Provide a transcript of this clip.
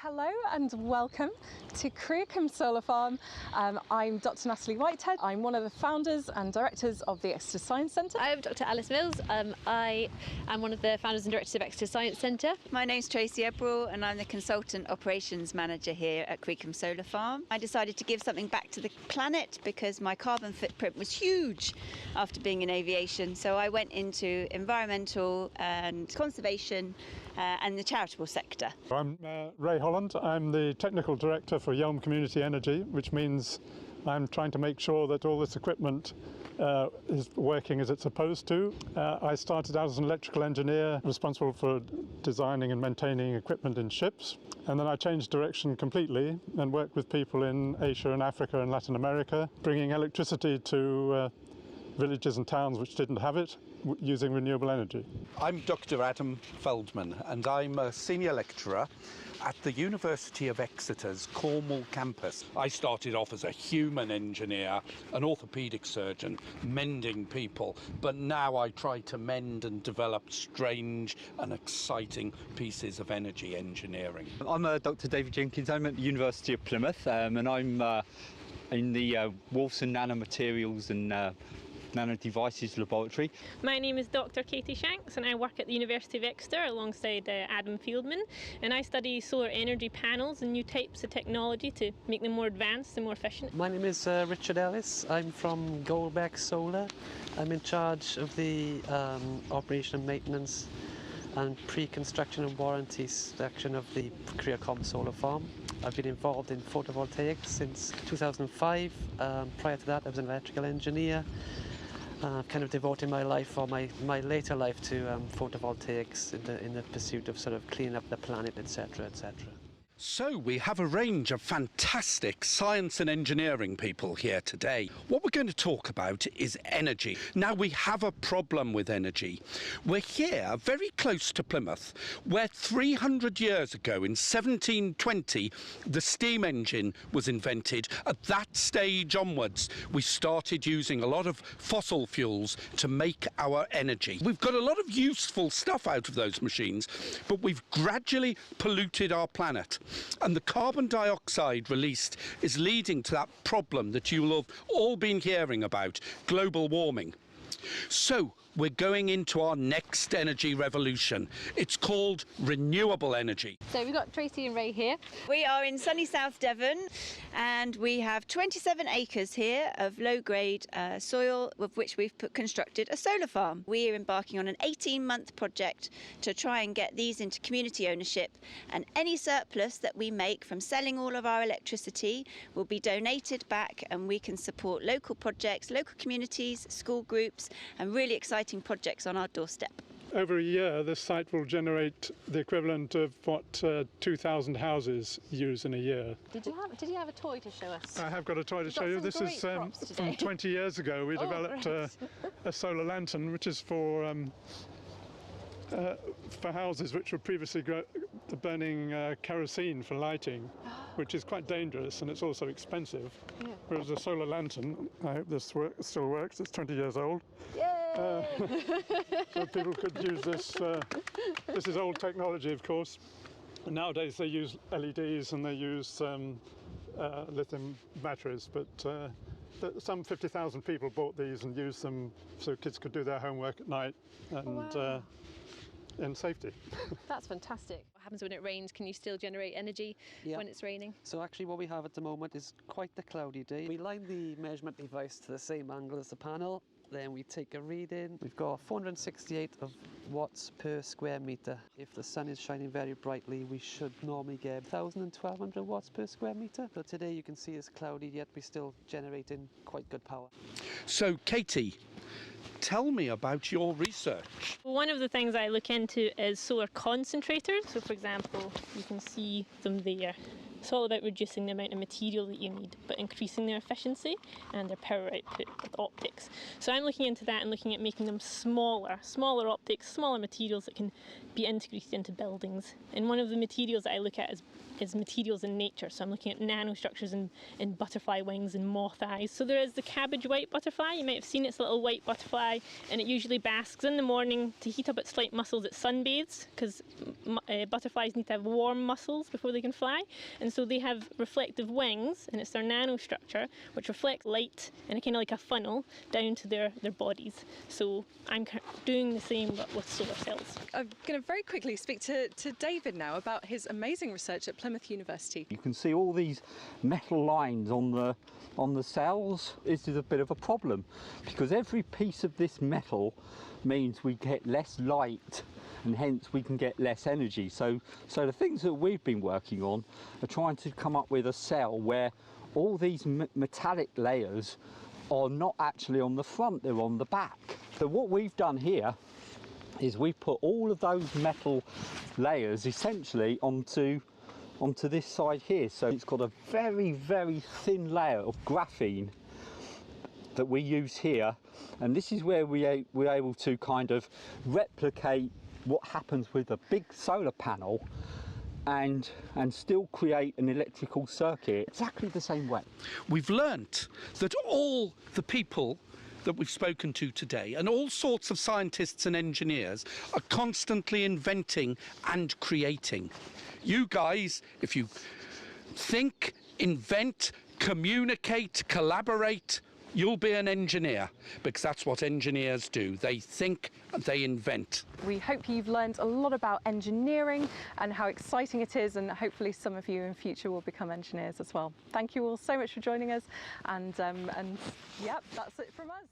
Hello and welcome to Creacombe Solar Farm. I'm Dr Natalie Whitehead. I'm one of the founders and directors of the Exeter Science Centre. I'm Dr Alice Mills. I am one of the founders and directors of Exeter Science Centre. My name's Tracy Ebbrell and I'm the Consultant Operations Manager here at Creacombe Solar Farm. I decided to give something back to the planet because my carbon footprint was huge after being in aviation. So I went into environmental and conservation and the charitable sector. I'm Ray Holland. I'm the Technical Director for Yealm Community Energy, which means I'm trying to make sure that all this equipment is working as it's supposed to. I started out as an electrical engineer responsible for designing and maintaining equipment in ships, and then I changed direction completely and worked with people in Asia and Africa and Latin America, bringing electricity to villages and towns which didn't have it, using renewable energy. I'm Dr Adam Feldman and I'm a senior lecturer at the University of Exeter's Cornwall campus. I started off as a human engineer, an orthopaedic surgeon, mending people, but now I try to mend and develop strange and exciting pieces of energy engineering. I'm Dr David Jenkins. I'm at the University of Plymouth and I'm in the Wolfson Nanomaterials and Nanodevices Laboratory. My name is Dr Katie Shanks and I work at the University of Exeter alongside Adam Feldman, and I study solar energy panels and new types of technology to make them more advanced and more efficient. My name is Richard Ellis. I'm from Goldbeck Solar. I'm in charge of the operation and maintenance and pre-construction and warranty section of the Creacombe Solar Farm. I've been involved in photovoltaics since 2005. Prior to that I was an electrical engineer. Kind of devoting my life, or my later life, to photovoltaics in the pursuit of sort of cleaning up the planet, etc., etc. So we have a range of fantastic science and engineering people here today. What we're going to talk about is energy. Now, we have a problem with energy. We're here very close to Plymouth, where 300 years ago in 1720 the steam engine was invented. At that stage onwards we started using a lot of fossil fuels to make our energy. We've got a lot of useful stuff out of those machines, but we've gradually polluted our planet. And the carbon dioxide released is leading to that problem that you will have all been hearing about, global warming. So we're going into our next energy revolution. It's called renewable energy. So we've got Tracy and Ray here. We are in sunny South Devon and we have 27 acres here of low-grade soil with which we've constructed a solar farm. We are embarking on an 18-month project to try and get these into community ownership, and any surplus that we make from selling all of our electricity will be donated back, and we can support local projects, local communities, school groups, and really exciting projects on our doorstep. Over a year, this site will generate the equivalent of what 2,000 houses use in a year. Did you have a toy to show us? I have got a toy to show you. This is from 20 years ago. We developed a solar lantern, which is for houses which were previously burning kerosene for lighting, which is quite dangerous and it's also expensive. Yeah. Whereas a solar lantern, I hope this still works, it's 20 years old. Yay! So people could use this. This is old technology, of course. And nowadays they use LEDs and they use lithium batteries, but some 50,000 people bought these and used them so kids could do their homework at night and in safety. That's fantastic. What happens when it rains? Can you still generate energy when it's raining? So actually what we have at the moment is quite the cloudy day. We line the measurement device to the same angle as the panel, then we take a reading. We've got 468 of watts per square metre. If the sun is shining very brightly, we should normally get 1,000 and 1,200 watts per square metre. So today you can see it's cloudy, yet we're still generating quite good power. So Katie, tell me about your research. One of the things I look into is solar concentrators. So for example, you can see them there. It's all about reducing the amount of material that you need, but increasing their efficiency and their power output with optics. So I'm looking into that and looking at making them smaller optics, smaller materials that can be integrated into buildings. And one of the materials that I look at is materials in nature. So I'm looking at nanostructures in butterfly wings and moth eyes. So there is the cabbage white butterfly. You might have seen it's a little white butterfly, and it usually basks in the morning to heat up its flight muscles. It sunbathes because butterflies need to have warm muscles before they can fly. And so they have reflective wings, and it's their nanostructure which reflects light in a kind of like a funnel down to their bodies. So I'm doing the same but with solar cells. I'm going to very quickly speak to David now about his amazing research at Plymouth University. You can see all these metal lines on the cells. This is a bit of a problem because every piece of this metal means we get less light and hence we can get less energy. So the things that we've been working on are trying to come up with a cell where all these metallic layers are not actually on the front, they're on the back. So what we've done here is we put all of those metal layers essentially onto this side here. So it's got a very, very thin layer of graphene that we use here, and this is where we're able to kind of replicate what happens with a big solar panel and still create an electrical circuit exactly the same way. We've learnt that all the people that we've spoken to today and all sorts of scientists and engineers are constantly inventing and creating. You guys, if you think, invent, communicate, collaborate, you'll be an engineer, because that's what engineers do. They think and they invent. We hope you've learned a lot about engineering and how exciting it is, and hopefully some of you in future will become engineers as well. Thank you all so much for joining us, and yep, that's it from us.